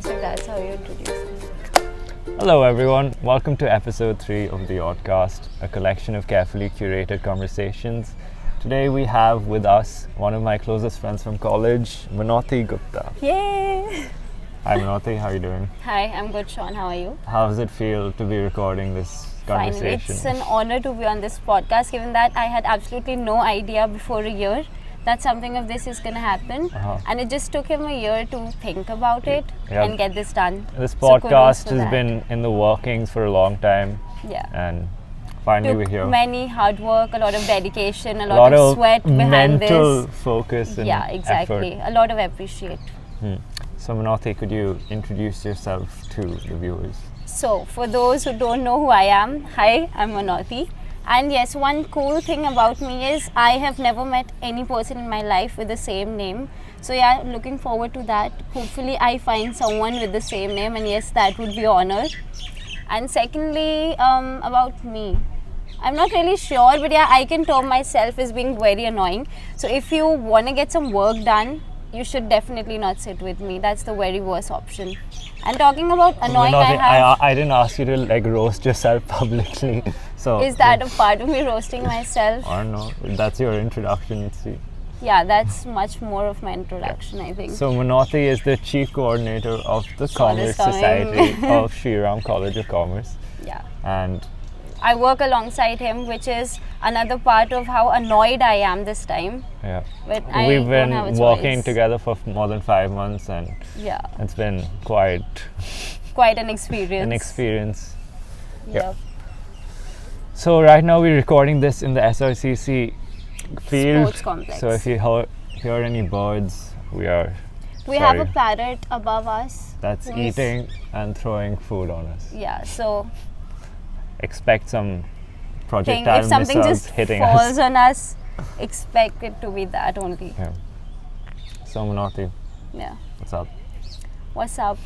So that's how you introduce me. Hello everyone, welcome to episode 3 of the Oddcast, a collection of carefully curated conversations. Today we have with us one of my closest friends from college, Manauti Gupta. Yay! Hi Manauti, how are you doing? Hi, I'm good, Shon. How are you? How does it feel to be recording this conversation? Fine. It's an honor to be on this podcast, given that I had absolutely no idea before a year that something of this is going to happen. And it just took him a year to think about it and get this done. This podcast has been in the workings for a long time. Yeah. And finally we're here. Many hard work, a lot of dedication, a lot of sweat behind this. Mental focus and exactly. effort. A lot of appreciate. So Manauti, could you introduce yourself to the viewers? So, for those who don't know who I am, hi, I'm Manauti. And yes, one cool thing about me is I have never met any person in my life with the same name. So yeah, looking forward to that. Hopefully I find someone with the same name, and yes, that would be an honor. And secondly, about me. I'm not really sure, but yeah, I can term myself as being very annoying. So if you want to get some work done, you should definitely not sit with me. That's the very worst option. And talking about annoying, Manauti, I didn't ask you to roast yourself publicly. So is that a part of me roasting myself? I don't know. That's your introduction, see. Yeah, that's much more of my introduction, I think. So Manauti is the chief coordinator of the Commerce Society of Shriram College of Commerce. Yeah. And I work alongside him, which is another part of how annoyed I am this time. Yeah. But we've been working together for more than 5 months, and it's been quite an experience. Yeah. So right now we're recording this in the SRCC field. Sports complex. So if you hear any birds, we have a parrot above us. That's eating and throwing food on us. Yeah, so expect some projectile if something missiles just hitting falls on us, expect it to be that only. Yeah. So Manauti, what's up? What's up?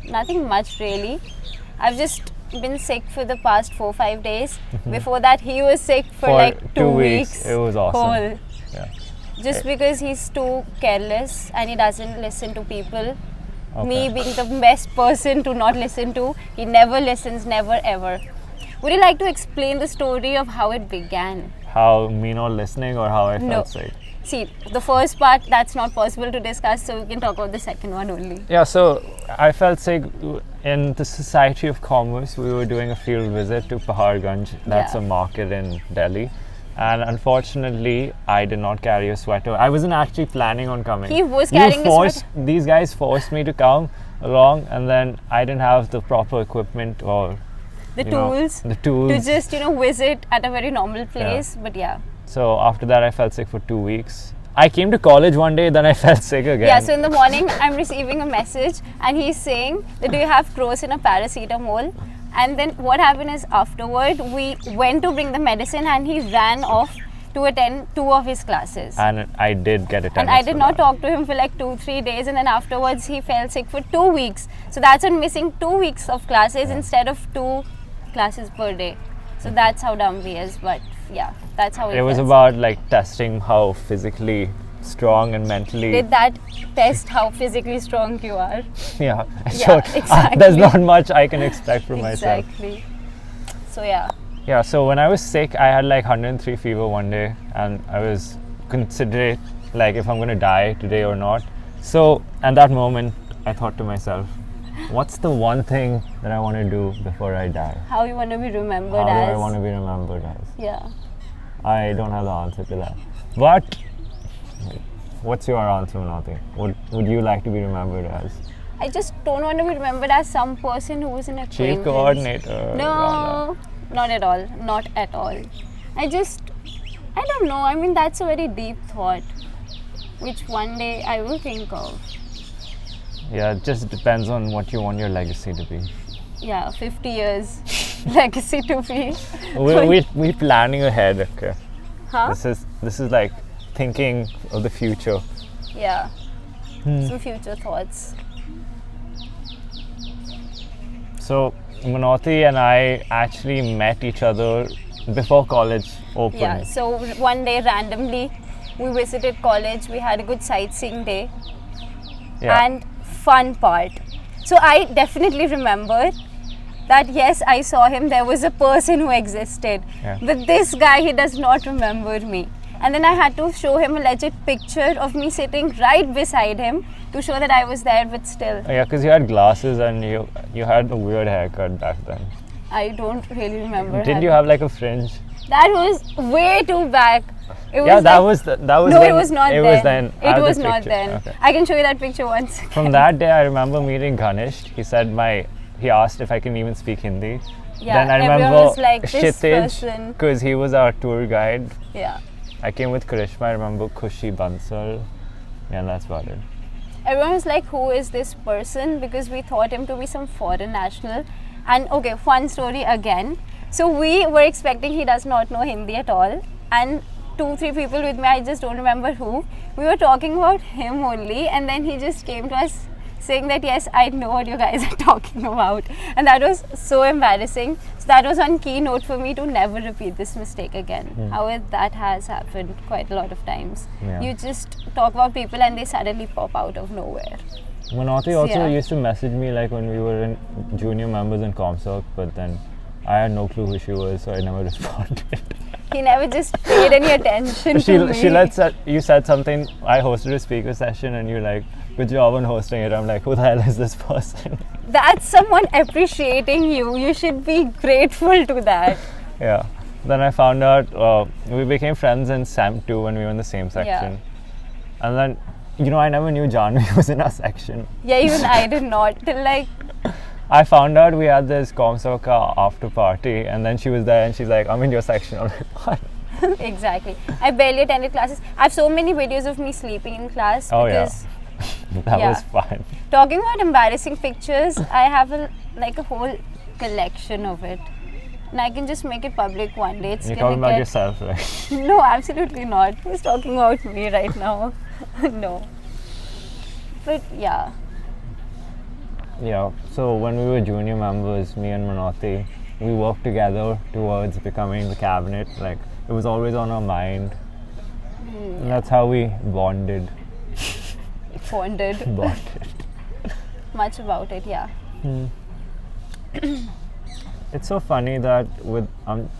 Nothing much really. I've just been sick for the past 4-5 days. Before that, he was sick for like 2 weeks. It was awesome. Just because he's too careless and he doesn't listen to people. Me being the best person to not listen to, he never listens, never ever. Would you like to explain the story of how it began? How me not listening, or how I felt sick? See, the first part, that's not possible to discuss, so we can talk about the second one only. Yeah, so I felt sick in the Society of Commerce. We were doing a field visit to Paharganj. That's a market in Delhi. And unfortunately, I did not carry a sweater. I wasn't actually planning on coming. He was carrying a sweater. These guys forced me to come along, and then I didn't have the proper equipment or the tools to just visit at a very normal place. But so after that I felt sick for 2 weeks. I came to college one day, then I felt sick again. Yeah, so in the morning I'm receiving a message and he's saying that do you have crocin or paracetamol? And then what happened is afterward we went to bring the medicine and he ran off to attend 2 of his classes. And I did get attendance. And I did not talk to him for like 2-3 days, and then afterwards he fell sick for 2 weeks. So that's on missing 2 weeks of classes instead of 2 classes per day. So that's how dumb he is, but that's how it was about testing how physically strong and mentally. Did that test how physically strong you are? Yeah, exactly. There's not much I can expect from myself. Exactly. So yeah, so when I was sick, I had 103 fever one day, and I was considering if I'm gonna die today or not. So at that moment, I thought to myself, what's the one thing that I want to do before I die? How you want to be remembered as? How do I want to be remembered as? Yeah. I don't have the answer to that. But what's your answer, Manauti? What would you like to be remembered as? I just don't want to be remembered as some person who was an acquaintance. Chief coordinator. No, not at all. Not at all. I don't know. I mean, that's a very deep thought, which one day I will think of. Yeah, it just depends on what you want your legacy to be. Yeah, 50 years legacy to be. We're planning ahead, okay? Huh? This is like thinking of the future. Yeah. Some future thoughts. So Manauti and I actually met each other before college opened. Yeah, so one day randomly we visited college, we had a good sightseeing day. And fun part, So I definitely remember that yes, I saw him, there was a person who existed. Yeah. But this guy, he does not remember me. And then I had to show him a legit picture of me sitting right beside him to show that I was there, but still. Yeah, because you had glasses and you had a weird haircut back then. I don't really remember. Didn't you have like a fringe? That was way too back. It Yeah, was that like- was that was No, when, it was not it then. was then. I It have was the not picture. then. Okay. I can show you that picture once. From that day, I remember meeting Ganesh. He said he asked if I can even speak Hindi. Yeah, then I everyone remember was like, this Kshitij, person. because he was our tour guide. Yeah. I came with Karishma. I remember Khushi Bansal. Yeah, and that's about it. Everyone was like, who is this person? Because we thought him to be some foreign national. And okay, fun story again. So we were expecting he does not know Hindi at all. And 2-3 people with me, I just don't remember who. We were talking about him only. And then he just came to us saying that, yes, I know what you guys are talking about. And that was so embarrassing. So that was one keynote for me to never repeat this mistake again. However, that has happened quite a lot of times. Yeah. You just talk about people and they suddenly pop out of nowhere. Manauti also Yeah. used to message me like when we were in junior members in Comsoc, but then I had no clue who she was, so I never responded. He never just paid any attention to me. You said something. I hosted a speaker session, and you're like, "Good job on hosting it." I'm like, "Who the hell is this person?" That's someone appreciating you. You should be grateful to that. Yeah. Then I found out we became friends in SEM 2 when we were in the same section, and then I never knew Janvi was in our section. Yeah, even I did not till like. I found out we had this Comsoc after party, and then she was there, and she's like, "I'm in your section." I'm like, "What?" Exactly. I barely attended classes. I have so many videos of me sleeping in class Oh, yeah. because That Yeah. was fun. talking about embarrassing pictures, I have a whole collection of it. And I can just make it public one day. It's You're gonna talking about get yourself, right? No, absolutely not. Who's talking about me right now? No. But yeah. Yeah, so when we were junior members, me and Manauti, we worked together towards becoming the cabinet. Like, it was always on our mind. And that's how we bonded. Bonded. Much about it, yeah. It's so funny that with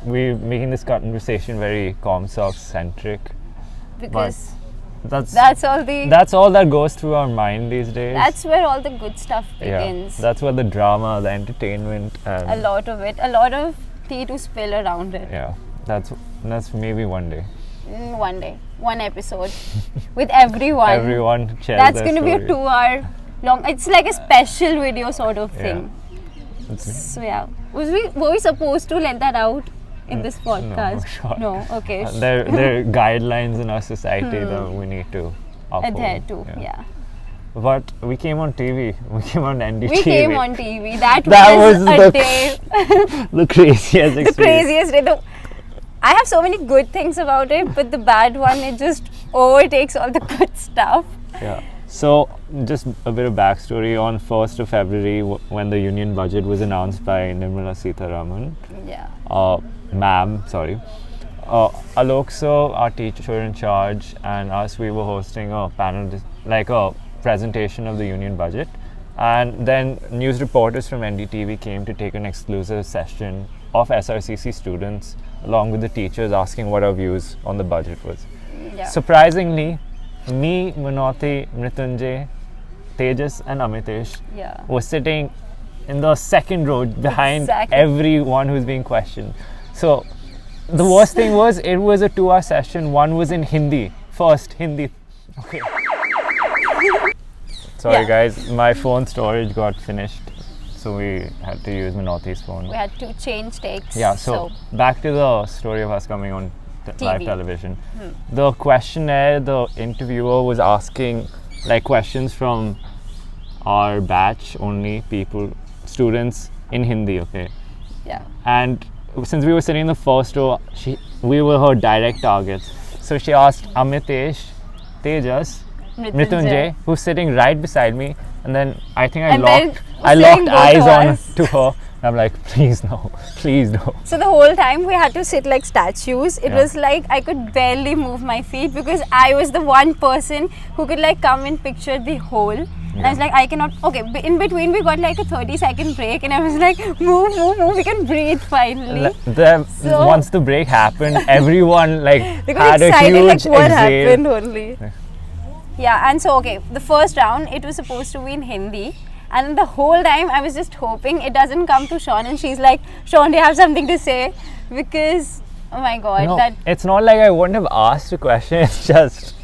we're making this conversation very Comsoc centric. Because That's all that goes through our mind these days. that's where all the good stuff yeah, begins. that's where the drama, the entertainment, A and lot of it. A lot of tea to spill around it. yeah, that's maybe one day. One day. One episode. With everyone. Everyone shares That's their going to be a story. 2-hour long. It's like a special video sort of thing. It's- So yeah. Were we supposed to let that out in this No, podcast? sure. No, okay. There are guidelines in our society that we need to uphold. Adhere to, yeah. But we came on TV. We came on NDTV. We came on TV. That was was the a day. the craziest The experience. craziest day. I have so many good things about it, but the bad one, it just overtakes all the good stuff. Yeah. So, just a bit of backstory. On 1st of February, when the union budget was announced by Nirmala Sitharaman, Yeah. ma'am, sorry, Alok sir, our teacher in charge, and us, we were hosting a panel, like a presentation of the union budget. And then news reporters from NDTV came to take an exclusive session of SRCC students along with the teachers, asking what our views on the budget was. Yeah. Surprisingly, me, Manauti, Mrityunjay, Tejas and Amitesh Yeah. were sitting in the second row behind Exactly. everyone who's being questioned. So the worst thing was, it was a 2-hour session. One was in Hindi. First, Hindi. Okay. Sorry Yeah. guys, my phone storage got finished, so we had to use Manauti's phone. We had to change takes. Yeah, so back to the story of us coming on live TV. television. The questionnaire, the interviewer was asking like questions from our batch only, people, students in Hindi, okay? Yeah. And since we were sitting in the first row, we were her direct targets. So she asked Amitesh, Tejas, Mrityunjay, who's sitting right beside me, and then I think I And then locked both eyes of on us. to her. And I'm like, please no, please no. So the whole time we had to sit like statues. It Yeah. was like I could barely move my feet because I was the one person who could like come and picture the whole. And I was like, I cannot. Okay, in between we got like a 30-second break, and I was like, move, we can breathe finally. So once the break happened, everyone like they got had a excited, huge like what exhale. happened only. Yeah, and so okay, the first round it was supposed to be in Hindi, and the whole time I was just hoping it doesn't come to Shon, and she's like, Shon, do you have something to say? Because oh my god, No, that it's not like I wouldn't have asked a question. It's just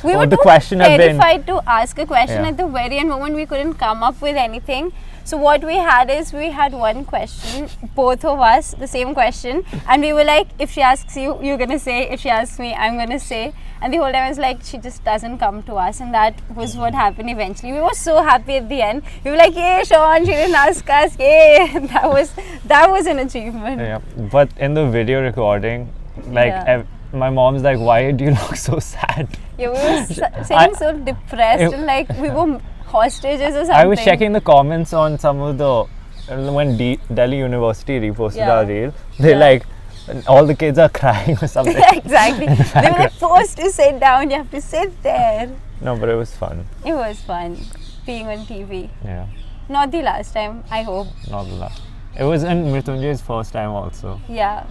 we were the too question had been terrified to ask a question. Yeah. At the very end moment we couldn't come up with anything. So what we had is we had one question, both of us, the same question, and we were like, if she asks you, you're gonna say, if she asks me, I'm gonna say. And the whole time I was like, she just doesn't come to us, and that was what happened eventually. We were so happy at the end. We were like, yay, Shon, she didn't ask us, yay. That was an achievement. Yeah, but in the video recording, like Yeah. my mom's like, why do you look so sad? Yeah, we were sitting so depressed and like we were hostages or something. I was checking the comments on some of the when Delhi University reposted Yeah. our reel. They Yeah. like all the kids are crying or something. Exactly. They were like forced to sit down. You have to sit there. No, but it was fun. It was fun being on TV. Yeah, Not the last time, I hope. not the last. It was in Mrityunjay's first time also. Yeah.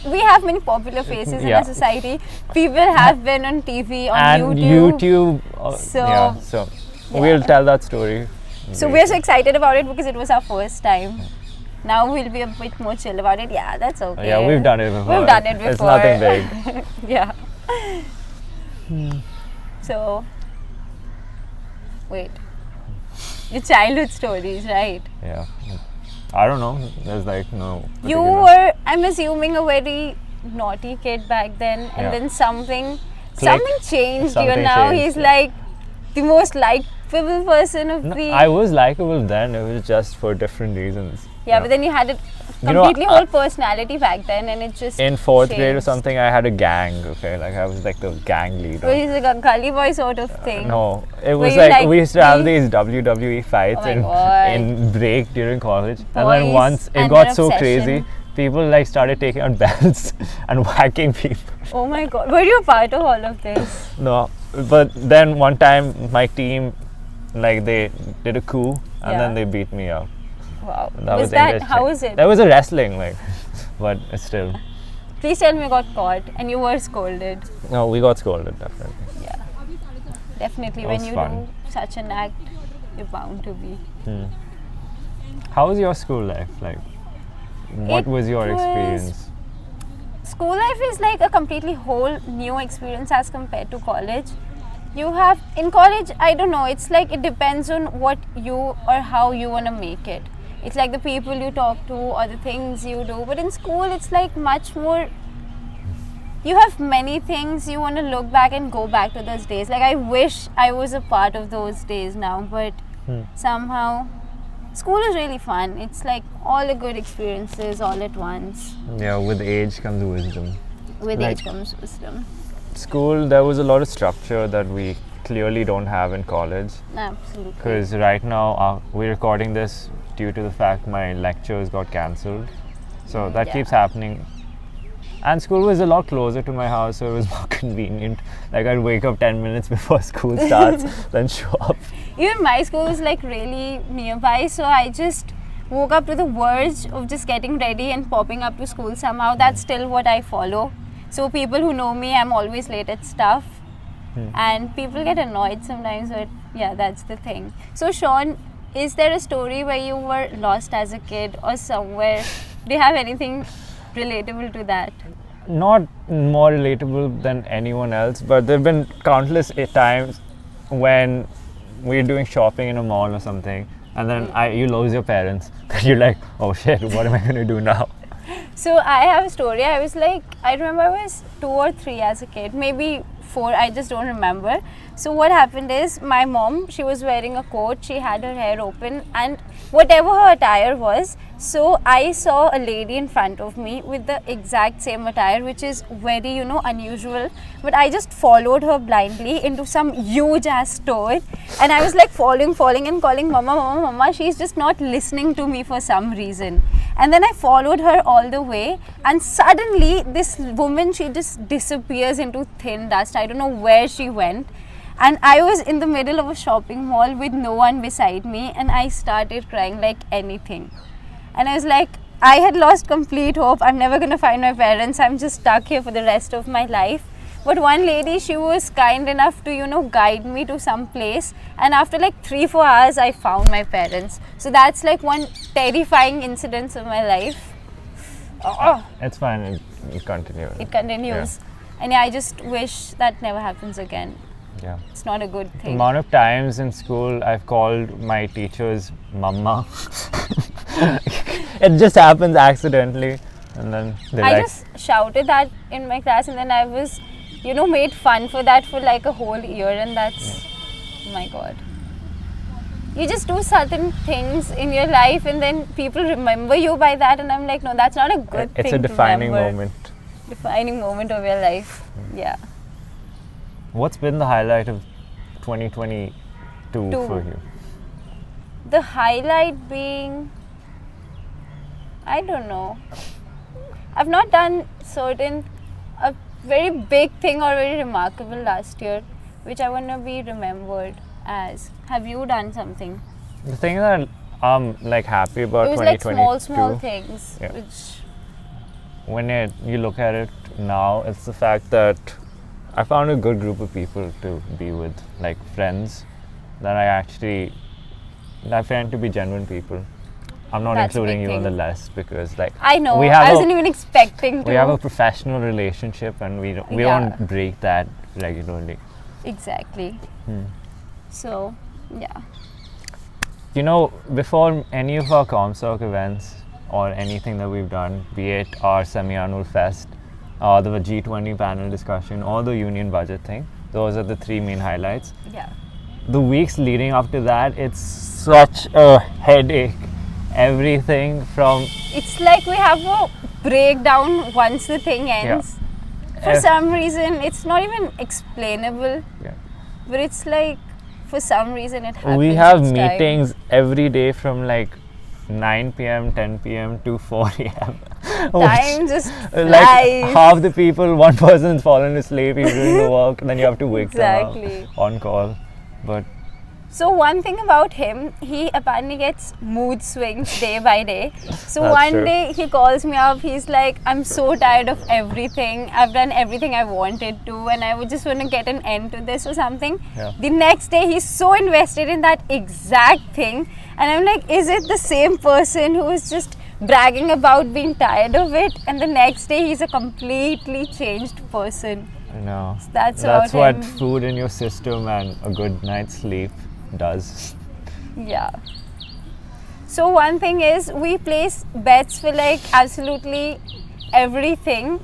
We have many popular faces in Yeah. our society. People have been on TV, on And YouTube. so So- we'll tell that story. So we're so excited about it because it was our first time. Now we'll be a bit more chill about it. Yeah, that's okay. Yeah, we've done it before. We've done it before. It's nothing big. Yeah. So, wait. Your childhood stories, right? Yeah. I don't know. There's like no. You particular- were, I'm assuming, a very naughty kid back then, and Yeah. then something changed. Something you now changed, he's yeah. like the most likable person of No, the. I was likable then. It was just for different reasons. Yeah, but then you had a You know, completely whole personality back then, and it just in fourth grade or changed. something, I had a gang. Okay, like I was like the gang leader. So he's like a gully boy sort of thing. No, it Were was you like, like we used to have the- these WWE fights Oh my God. in break during college, and Boys then once it and got their so obsession. crazy, people like started taking out belts and whacking people. Oh my god, were you a part of all of this? No, but then one time my team, like they did a coup and Yeah. then they beat me up. Wow. That was that, interesting. how was it? That was a wrestling, like, but it's still. Please tell me you got caught and you were scolded. No, we got scolded definitely. Yeah. Definitely That when was you fun. do such an act, you're bound to be. How was your school life? Like, what It was your was- experience? School life is like a completely whole new experience as compared to college. You have, in college, I don't know, it's like it depends on what you or how you want to make it. It's like the people you talk to or the things you do. But in school, it's like much more. You have many things you want to look back and go back to those days. Like, I wish I was a part of those days now, but somehow school is really fun. It's like all the good experiences all at once. Yeah, with age comes wisdom. With Like- age comes wisdom. School, there was a lot of structure that we clearly don't have in college. Absolutely. Because right now we're recording this due to the fact my lectures got cancelled. So that Yeah. keeps happening. And school was a lot closer to my house, so it was more convenient. Like I'd wake up 10 minutes before school starts, then show up. Even my school was like really nearby, so I just woke up to the verge of just getting ready and popping up to school somehow. That's still what I follow. So people who know me, I'm always late at stuff. And people get annoyed sometimes, but yeah, that's the thing. So Shon, is there a story where you were lost as a kid or somewhere? Do you have anything relatable to that? Not more relatable than anyone else, but there have been countless times when we're doing shopping in a mall or something, and then you lose your parents. You're like, oh shit, what am I going to do now? So I have a story. I was like, I remember I was 2 or 3 as a kid, maybe 4, I just don't remember. So what happened is my mom, she was wearing a coat, she had her hair open and whatever her attire was, so I saw a lady in front of me with the exact same attire, which is very, unusual, but I just followed her blindly into some huge ass store and I was like falling and calling mama, she's just not listening to me for some reason. And then I followed her all the way and suddenly this woman, she just disappears into thin dust. I don't know where she went. And I was in the middle of a shopping mall with no one beside me, and I started crying like anything. And I was like, I had lost complete hope. I'm never going to find my parents. I'm just stuck here for the rest of my life. But one lady, she was kind enough to, guide me to some place. And after like 3-4 hours, I found my parents. So that's like one terrifying incident of my life. Oh. It's fine. It continues. It continues. Yeah. And yeah, I just wish that never happens again. Yeah. It's not a good thing. The amount of times in school I've called my teachers Mama. It just happens accidentally. And then I just shouted that in my class, and then I was, made fun for that for like a whole year, and that's, oh my God. You just do certain things in your life, and then people remember you by that, and I'm like, no, that's not a good thing. It's a defining moment. Defining moment of your life. Yeah. What's been the highlight of 2022 for you? The highlight being, I don't know. I've not done a very big thing or very remarkable last year, which I want to be remembered as. Have you done something? The thing that I'm like happy about 2022. It was like small things. Yeah. Which when you look at it now, it's the fact that I found a good group of people to be with, like friends that I find to be genuine people. I'm not including you on the list because I know, I wasn't even expecting to. We have a professional relationship and we don't break that regularly. Exactly. So, yeah. Before any of our Comsoc events or anything that we've done, be it our semi-annual fest, the G20 panel discussion or the union budget thing, those are the 3 main highlights. Yeah. The weeks leading up to that, it's such a headache. Everything from... It's like we have a breakdown once the thing ends. Yeah. For some reason, it's not even explainable. Yeah. But it's like, for some reason it happens. We have meetings every day from like 9 p.m., 10 p.m. to 4 a.m. Time just flies. Like half the people, one person's fallen asleep, he's doing the work, then you have to wake them up on call. But so one thing about him, he apparently gets mood swings day by day. So one day he calls me up, he's like, I'm so tired of everything. I've done everything I wanted to and I would just want to get an end to this or something. Yeah. The next day he's so invested in that exact thing. And I'm like, is it the same person who is just bragging about being tired of it? And the next day he's a completely changed person. No. So that's what him. Food in your system and a good night's sleep does. Yeah. So one thing is we place bets for like absolutely everything,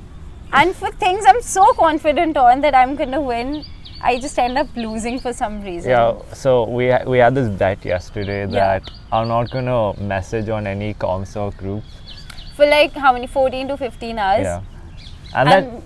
and for things I'm so confident on that I'm gonna win, I just end up losing for some reason. Yeah, so we had this bet yesterday that I'm not gonna message on any Comsoc group for like how many, 14 to 15 hours. Yeah. And then,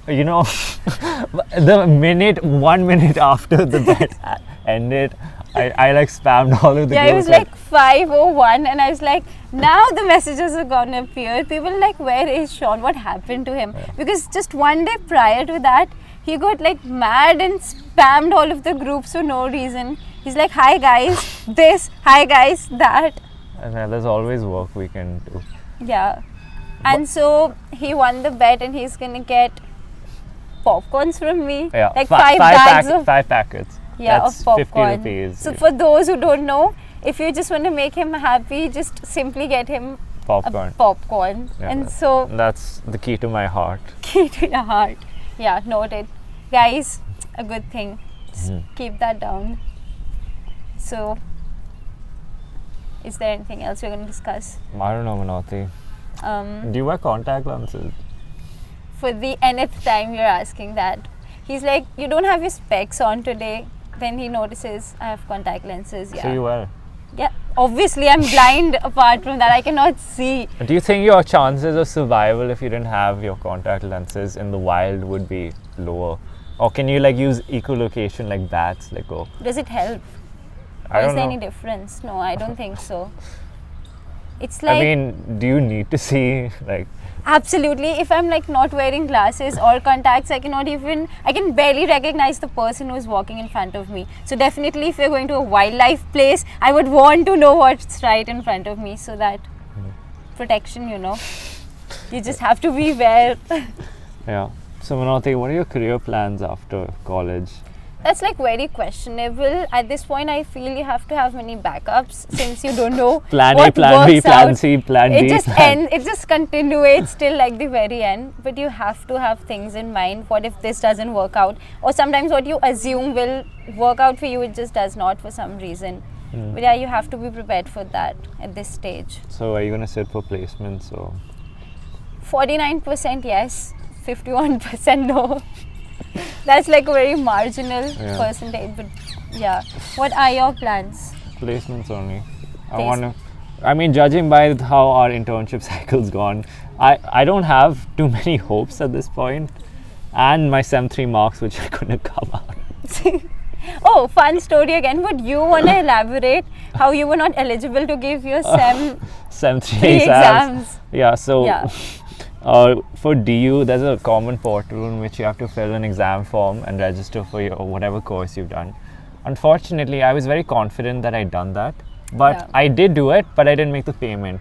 the 1 minute after the bet ended, I like spammed all of the it was like 5:01 and I was like, now the messages are gonna appear. People are like, where is Shon? What happened to him? Yeah. Because just one day prior to that, he got like mad and spammed all of the groups for no reason. He's like, hi guys, this, hi guys, that. And there's always work we can do. Yeah. And so he won the bet and he's gonna get popcorns from me. Yeah, like 5 bags of 5 packets. Yeah, that's of popcorn. 50 rupees. So for those who don't know, if you just want to make him happy, just simply get him popcorn. Yeah, and so that's the key to my heart. Key to your heart. Yeah, noted. Guys, a good thing. Just keep that down. So, is there anything else we're going to discuss? I don't know, Manauti. Do you wear contact lenses? For the nth time you're asking that. He's like, you don't have your specs on today. Then he notices I have contact lenses. Yeah. So you wear? Yeah, obviously I'm blind apart from that. I cannot see. Do you think your chances of survival if you didn't have your contact lenses in the wild would be lower? Or can you like use echolocation like bats? Like Does it help? Or is there any difference? No, I don't think so. It's like, I mean, do you need to see like? absolutely, if I'm like not wearing glasses or contacts, I can barely recognize the person who's walking in front of me. So definitely, if we're going to a wildlife place, I would want to know what's right in front of me, so that protection, you just have to be aware. Yeah. So Manauti, what are your career plans after college? That's like very questionable. At this point, I feel you have to have many backups, since you don't know Plan A, what plan B, works plan out. C, plan It D. just ends. It just continuates till like the very end. But you have to have things in mind. What if this doesn't work out? Or sometimes what you assume will work out for you, it just does not for some reason. But yeah, you have to be prepared for that at this stage. So are you gonna sit for placements or? 49% yes, 51% no. That's like a very marginal percentage, but yeah. What are your plans? Placements only. I mean, judging by how our internship cycle's gone, I don't have too many hopes at this point, and my Sem 3 marks which are gonna come out. Oh, fun story again. Would you want to elaborate how you were not eligible to give your Sem 3 3 exams? Yeah, so Yeah. for DU, there's a common portal in which you have to fill an exam form and register for your whatever course you've done. Unfortunately, I was very confident that I'd done that, but I did do it, but I didn't make the payment.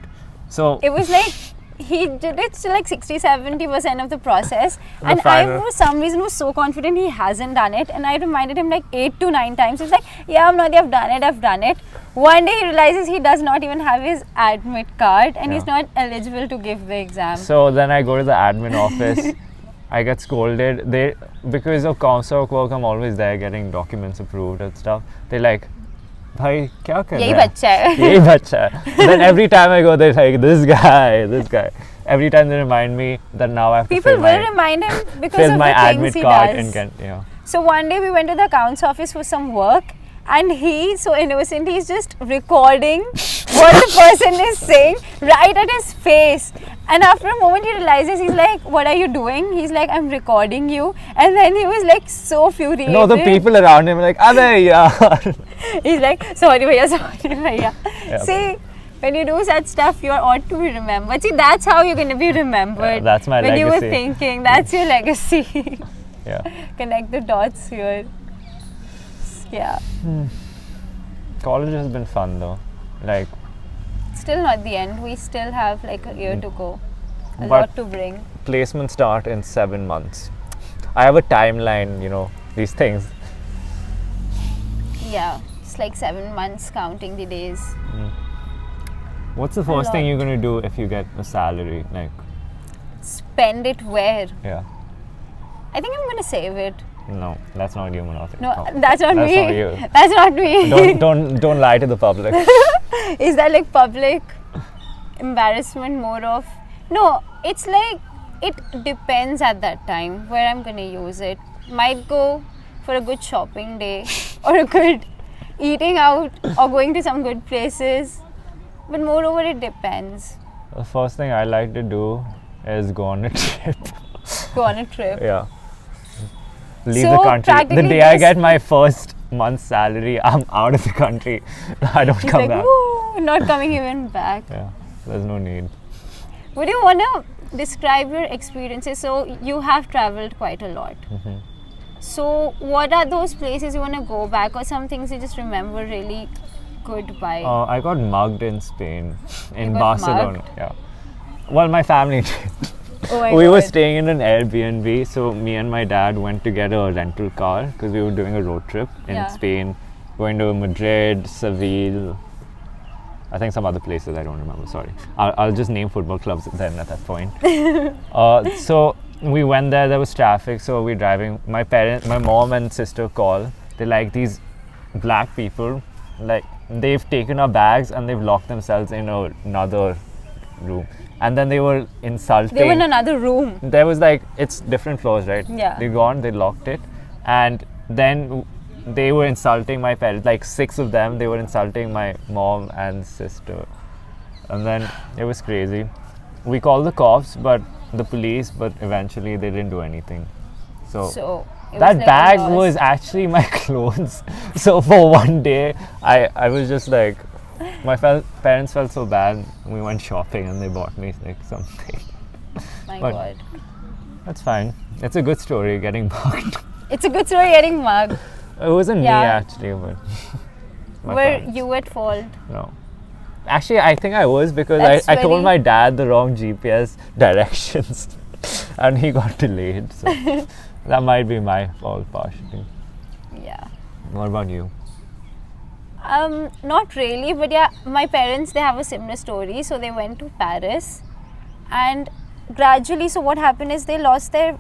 So It was like he did it to like 60-70% of the process, The and I final- for some reason was so confident he hasn't done it, and I reminded him like 8 to 9 times. He's like, yeah, Manauti, I've done it. One day he realizes he does not even have his admit card, and he's not eligible to give the exam. So then I go to the admin office. I get scolded. Because of Comsoc work, I'm always there getting documents approved and stuff. They're like, "Bhai, kya kar Yahi raha hai? bachcha hai." Yahi bachcha hai." Then every time I go, they're like, "This guy." Every time they remind me that now I have to People fill will my, remind him because fill of my the things admit he card does. and So one day we went to the accounts office for some work, and he, so innocent, he's just recording what the person is saying right at his face. And after a moment he realizes, he's like, what are you doing? He's like, I'm recording you. And then he was like so furious. No, the people around him are like, "Abey yaar." He's like, sorry bhaiya, sorry bhaiya. Yeah. See, when you do such stuff, you ought to be remembered. See, that's how you're going to be remembered. Yeah, that's my when legacy. you were thinking, that's your legacy. Yeah. Connect the dots here. Yeah. College has been fun though. Like, Still not the end. We still have like a year to go. A But- lot to bring. placements start in 7 months. I have a timeline, these things. Yeah. It's like 7 months counting the days. What's the first thing lot. you're gonna do if you get a salary? Like, Spend it where? yeah. I think I'm going to save it. No, that's not you, Manauti. No, that's not that's me. not you. That's not me. Don't lie to the public. Is that like public embarrassment more of? No, it's like it depends at that time where I'm gonna use it. Might go for a good shopping day or a good eating out or going to some good places. But moreover, it depends. The first thing I like to do is go on a trip. Go on a trip. Yeah. Leave So, the country. The practically day I this- get my first month's salary, I'm out of the country. I don't He's come like, back. woo, not coming even back. Yeah, there's no need. Would you want to describe your experiences? So you have traveled quite a lot. So what are those places you want to go back, or some things you just remember really good by? I got mugged in Spain, in got Barcelona. mugged? Yeah. Well, my family did. Oh my We were God. staying in an Airbnb, so me and my dad went to get a rental car because we were doing a road trip in Yeah. Spain, going to Madrid, Seville, I think some other places, I don't remember, sorry. I'll just name football clubs then at that point. So we went there was traffic, so we're driving. My mom and sister call. They're like, these black people, like they've taken our bags and they've locked themselves in another room. And then they were insulting. They were in another room. There was like, it's different floors, right? Yeah. They gone, they locked it. And then they were insulting my parents, like 6 of them, they were insulting my mom and sister. And then it was crazy. We called the cops, the police, but eventually they didn't do anything. So it that was like a bag loss. was actually my clothes. So for one day, I was just like, my parents felt so bad. We went shopping and they bought me like something. My But- God. That's fine. It's a good story getting mugged. It's a good story getting mugged. It wasn't me Yeah. actually, but my Were parents. you at fault? No. Actually, I think I was because That's I told very- my dad the wrong GPS directions and he got delayed. So that might be my fault partially. Yeah. What about you? Not really, but yeah, my parents, they have a similar story. So they went to Paris, and gradually, so what happened is they lost their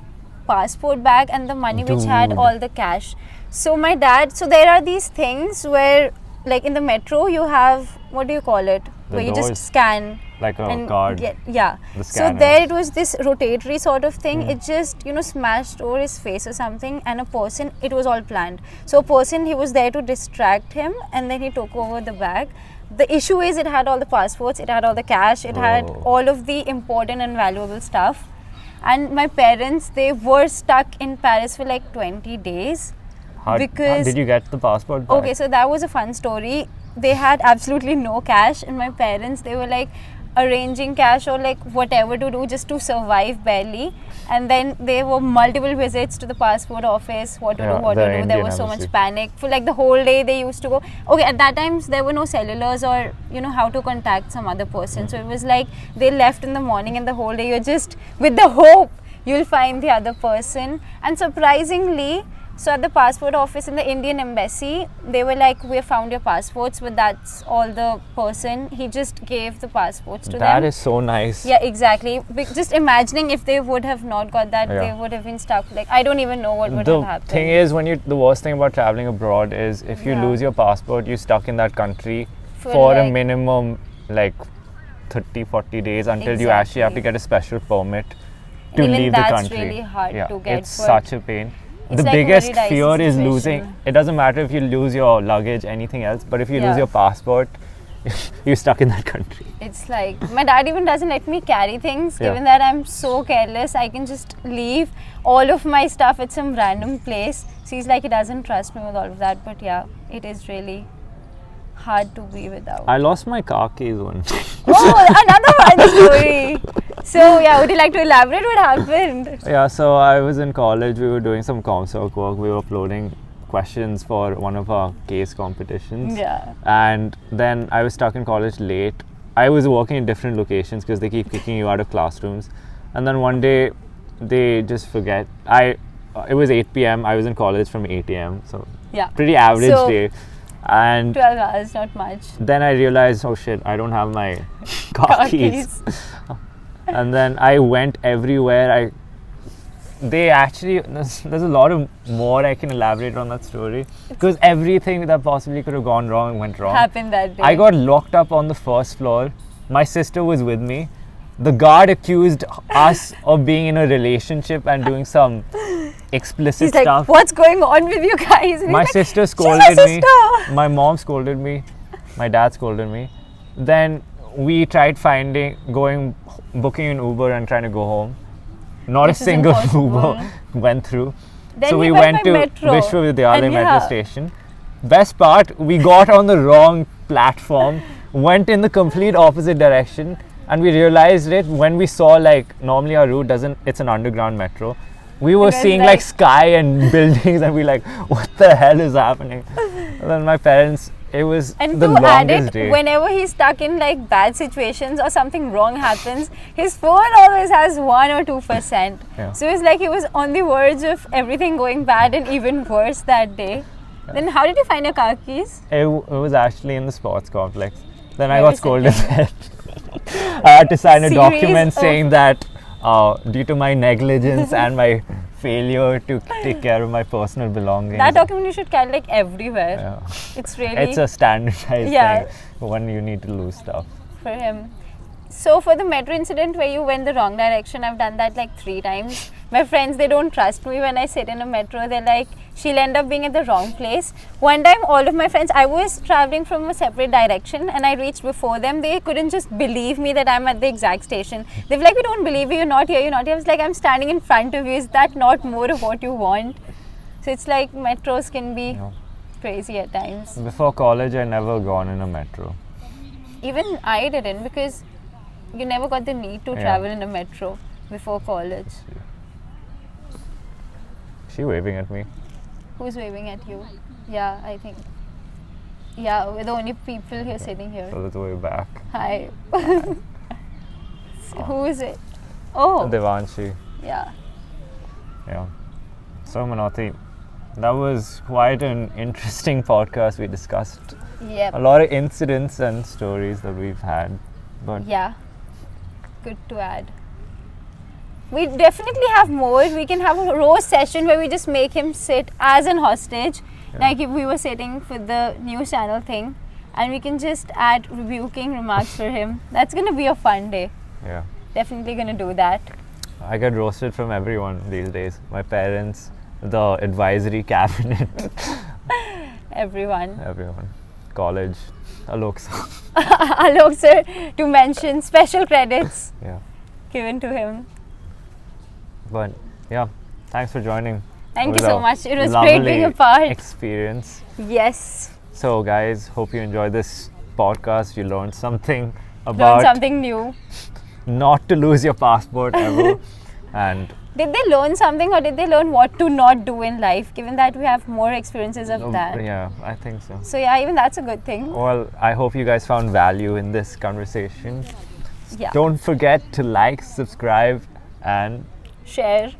passport bag and the money which had Dude. all the cash. So my dad, so there are these things where, like in the metro, you have, what do you call it? The Where you doors. just scan. Like a and card. yeah. The So scanner. there it was this rotatory sort of thing. It just, smashed over his face or something, and a person, it was all planned. So a person, he was there to distract him, and then he took over the bag. The issue is it had all the passports, it had all the cash, it had Oh. all of the important and valuable stuff. And my parents, they were stuck in Paris for like 20 days. How because- did you get the passport back? Okay, so that was a fun story. They had absolutely no cash, and my parents, they were like arranging cash or like whatever to do just to survive barely. And then there were multiple visits to the passport office, what to Yeah, do, what the to do. There Indian was so embassy. much panic. For like the whole day, they used to go. Okay, at that times there were no cellulars or how to contact some other person. So it was like they left in the morning, and the whole day you're just with the hope you'll find the other person. And surprisingly, so at the passport office in the Indian embassy, they were like, we have found your passports, but that's all the person. He just gave the passports to them. That is so nice. Yeah, exactly. Just imagining if they would have not got that, Yeah. they would have been stuck. Like, I don't even know what would The have happened. thing is, the worst thing about traveling abroad is if you Yeah. lose your passport, you're stuck in that country For for a like- minimum like 30-40 days until you actually have to Exactly. get a special permit to Even leave the that's country. really hard yeah, to get it's for- such a pain. It's The like a biggest very dicey fear is situation. losing. It doesn't matter if you lose your luggage, anything else, but if you Yeah. lose your passport, you're stuck in that country. It's like my dad even doesn't let me carry things, Yeah. given that I'm so careless. I can just leave all of my stuff at some random place. So he's like, he doesn't trust me with all of that. But yeah, it is really hard to be without. I lost my car keys once. Oh, another fun story. So yeah, would you like to elaborate what happened? Yeah, so I was in college. We were doing some Comsoc work. We were uploading questions for one of our case competitions. Yeah. And then I was stuck in college late. I was working in different locations because they keep kicking you out of classrooms. And then one day, they just forget. It was 8 p.m. I was in college from 8 a.m. So Yeah. pretty average So- day. And 12 hours, not much. then I realized, oh shit, I don't have my car Car keys. And then I went everywhere. There's a lot of more I can elaborate on that story because everything that possibly could have gone wrong went wrong. Happened that day. I got locked up on the first floor. My sister was with me. The guard accused us of being in a relationship and doing some explicit He's like, stuff. what's going on with you guys? And he's My like, sister "She's scolded my me. sister." My mom scolded me. My dad scolded me. Then we tried booking an Uber and trying to go home. Not This a is single impossible. Uber went through. Then so we we went went by to metro. Vishwavidyalaya And metro yeah. station. Best part, we got on the wrong platform, went in the complete opposite direction, and we realized it when we saw normally our route it's an underground metro. We were And then, seeing like- sky and buildings, and we what the hell is happening? And then my parents, it was And the to add longest it, day. whenever he's stuck in bad situations or something wrong happens, his phone always has 1 or 2%. Yeah. So it's like he was on the verge of everything going bad and even worse that day. Then how did you find your car keys? It was actually in the sports complex. Then I Never got scolded. said I had to sign a Series document of- saying that due to my negligence and my failure to take care of my personal belongings. That document you should carry everywhere. Yeah. It's really It's a standardized Yeah. thing when you need to lose stuff. for him. So for the metro incident where you went the wrong direction, I've done that 3 times. My friends, they don't trust me when I sit in a metro. They're like, she'll end up being at the wrong place. One time, all of my friends, I was traveling from a separate direction and I reached before them. They couldn't just believe me that I'm at the exact station. They were like, we don't believe you, you're not here, you're not here. I was like, I'm standing in front of you. Is that not more of what you want? So it's like metros can be Yeah. crazy at times. Before college, I never gone in a metro. Even I didn't, because you never got the need to Yeah. travel in a metro before college. Is she waving at me? Who's waving at you? Yeah, I think. Yeah, we're the only people here sitting here. So let's wave back. Hi. Who is it? Oh, Devanshi. yeah. Yeah. So Manauti, that was quite an interesting podcast. We discussed Yep. a lot of incidents and stories that we've had. But Yeah. Good to add. We definitely have more. We can have a roast session where we just make him sit as an hostage, like if we were sitting for the news channel thing, and we can just add rebuking remarks for him. That's gonna be a fun day. yeah, Definitely gonna do that. I get roasted from everyone these days. My parents, the advisory cabinet, Everyone. everyone, college, Alok sir. Alok sir, to mention special credits Yeah. given to him. But yeah, thanks for joining. Thank It you was so a much. It was great being a lovely part. experience. Yes. So guys, hope you enjoyed this podcast. You learned something Learn about something new. not to lose your passport ever. And Did they learn something, or did they learn what to not do in life, given that we have more experiences of that? yeah, I think so. So yeah, even that's a good thing. Well, I hope you guys found value in this conversation. Yeah. Don't forget to like, subscribe, and Share.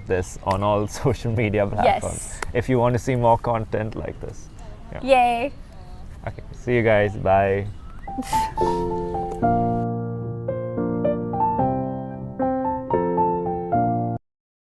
this on all social media platforms. Yes. If you want to see more content like this. Yay. Okay, see you guys. Bye.